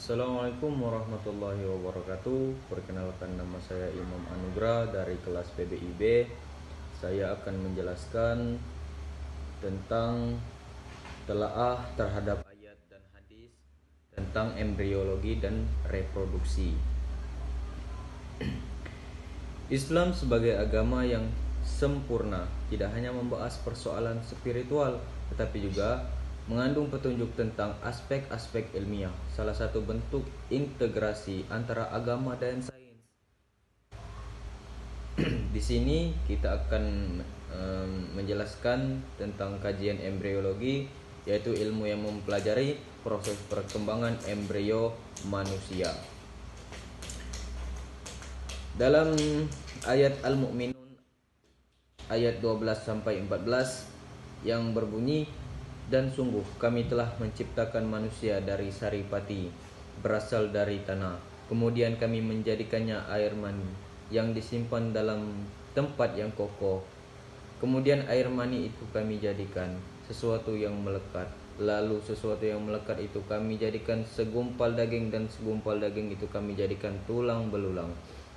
Assalamualaikum warahmatullahi wabarakatuh. Perkenalkan, nama saya Imam Anugrah dari kelas PBIB. Saya akan menjelaskan tentang telaah terhadap ayat dan hadis tentang embriologi dan reproduksi. Islam sebagai agama yang sempurna tidak hanya membahas persoalan spiritual, tetapi juga mengandung petunjuk tentang aspek-aspek ilmiah, salah satu bentuk integrasi antara agama dan sains. Di sini kita akan menjelaskan tentang kajian embriologi, yaitu ilmu yang mempelajari proses perkembangan embrio manusia. Dalam ayat Al-Mu'minun ayat 12 sampai 14 yang berbunyi, "Dan sungguh kami telah menciptakan manusia dari saripati, berasal dari tanah. Kemudian kami menjadikannya air mani yang disimpan dalam tempat yang kokoh. Kemudian air mani itu kami jadikan sesuatu yang melekat. Lalu sesuatu yang melekat itu kami jadikan segumpal daging, dan segumpal daging itu kami jadikan tulang belulang.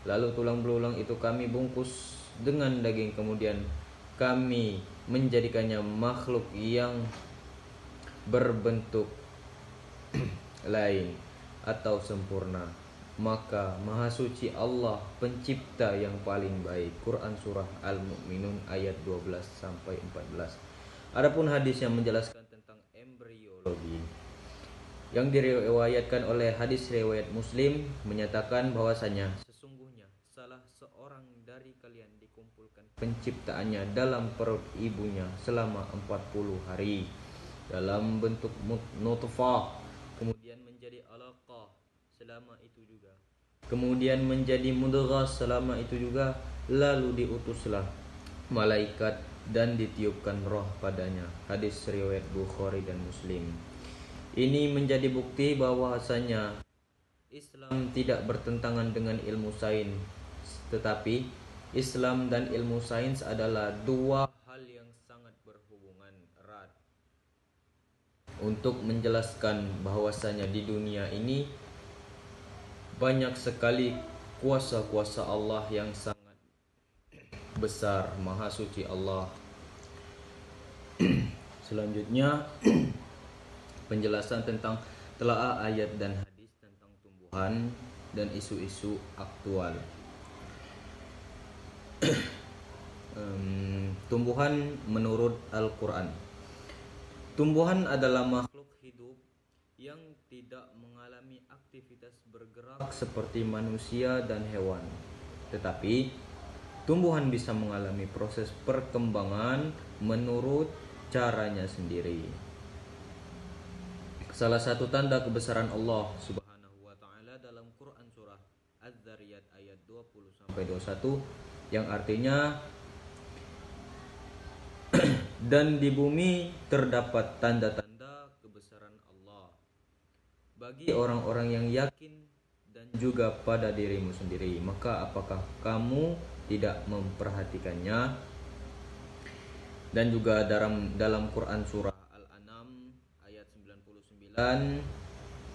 Lalu tulang belulang itu kami bungkus dengan daging. Kemudian kami menjadikannya makhluk yang berbentuk lain atau sempurna. Maka Maha Suci Allah, Pencipta yang paling baik." Quran Surah Al-Mu'minun ayat 12 sampai 14. Adapun hadis yang menjelaskan tentang embriologi, yang diriwayatkan oleh hadis riwayat Muslim, menyatakan bahwasanya sesungguhnya salah seorang dari kalian dikumpulkan penciptaannya dalam perut ibunya selama 40 hari dalam bentuk nutfah, kemudian menjadi alaqah selama itu juga, kemudian menjadi mudghah selama itu juga, lalu diutuslah malaikat dan ditiupkan roh padanya. Hadis riwayat Bukhari dan Muslim. Ini menjadi bukti bahwasanya Islam tidak bertentangan dengan ilmu sains, tetapi Islam dan ilmu sains adalah dua hal yang sangat berhubungan erat. Untuk menjelaskan bahwasanya di dunia ini banyak sekali kuasa-kuasa Allah yang sangat besar, Maha Suci Allah. Selanjutnya penjelasan tentang telaah ayat dan hadis tentang tumbuhan dan isu-isu aktual. Tumbuhan menurut Al-Quran. Tumbuhan adalah makhluk hidup yang tidak mengalami aktivitas bergerak seperti manusia dan hewan, tetapi tumbuhan bisa mengalami proses perkembangan menurut caranya sendiri. Salah satu tanda kebesaran Allah Subhanahu wa taala dalam Quran surah Az-Zariyat ayat 20 sampai 21, yang artinya, "Dan di bumi terdapat tanda-tanda kebesaran Allah bagi orang-orang yang yakin, dan juga pada dirimu sendiri. Maka apakah kamu tidak memperhatikannya?" Dan juga dalam Quran surah Al-An'am ayat 99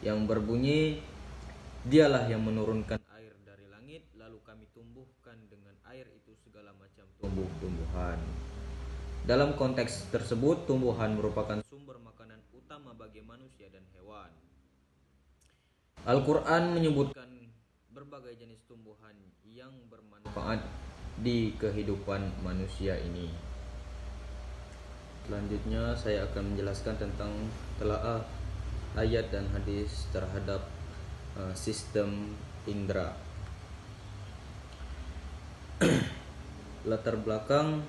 yang berbunyi, "Dialah yang menurunkan air dari langit, lalu kami tumbuhkan dengan air itu segala macam tumbuh-tumbuhan." Dalam konteks tersebut, tumbuhan merupakan sumber makanan utama bagi manusia dan hewan. Al-Quran menyebutkan berbagai jenis tumbuhan yang bermanfaat di kehidupan manusia ini. Selanjutnya saya akan menjelaskan tentang telaah ayat dan hadis terhadap sistem indera. Latar belakang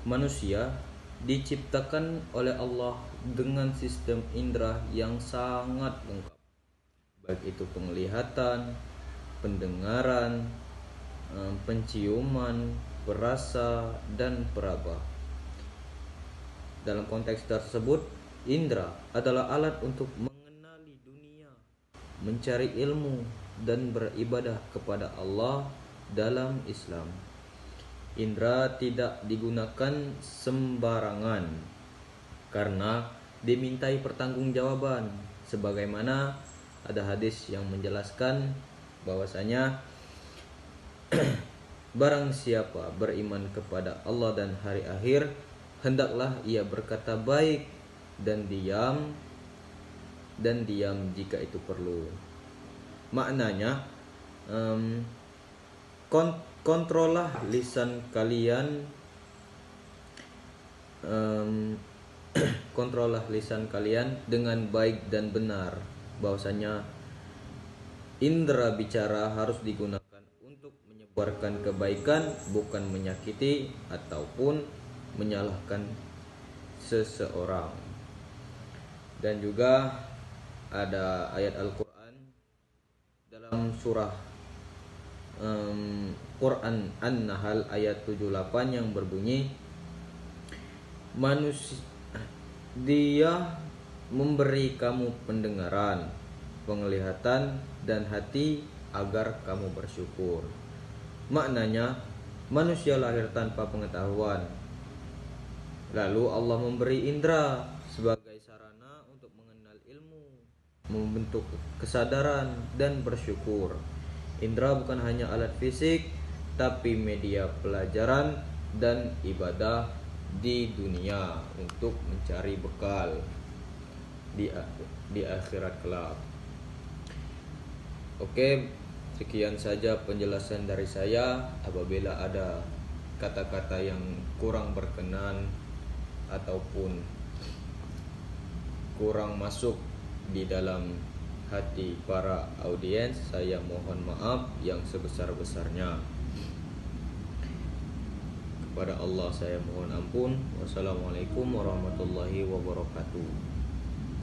manusia diciptakan oleh Allah dengan sistem indera yang sangat lengkap, baik itu penglihatan, pendengaran, penciuman, perasa, dan peraba. Dalam konteks tersebut, indera adalah alat untuk mengenali dunia, mencari ilmu, dan beribadah kepada Allah. Dalam Islam, indera tidak digunakan sembarangan karena dimintai pertanggungjawaban, sebagaimana ada hadis yang menjelaskan bahwasanya barang siapa beriman kepada Allah dan hari akhir, hendaklah ia berkata baik dan diam jika itu perlu. Maknanya, kontrollah lisan kalian, kontrollah lisan kalian dengan baik dan benar. Bahwasanya indera bicara harus digunakan untuk menyebarkan kebaikan, bukan menyakiti ataupun menyalahkan seseorang. Dan juga ada ayat Al-Quran dalam surah Quran An-Nahl ayat 78 yang berbunyi, manusia dia memberi kamu pendengaran, penglihatan dan hati agar kamu bersyukur. Maknanya, manusia lahir tanpa pengetahuan, lalu Allah memberi indera sebagai sarana untuk mengenal ilmu, membentuk kesadaran dan bersyukur. Indera bukan hanya alat fisik, tapi media pelajaran dan ibadah di dunia untuk mencari bekal di akhirat kelak. Oke, sekian saja penjelasan dari saya. Apabila ada kata-kata yang kurang berkenan ataupun kurang masuk di dalam hati para audiens, saya mohon maaf yang sebesar-besarnya. Kepada Allah saya mohon ampun. Wassalamualaikum warahmatullahi wabarakatuh.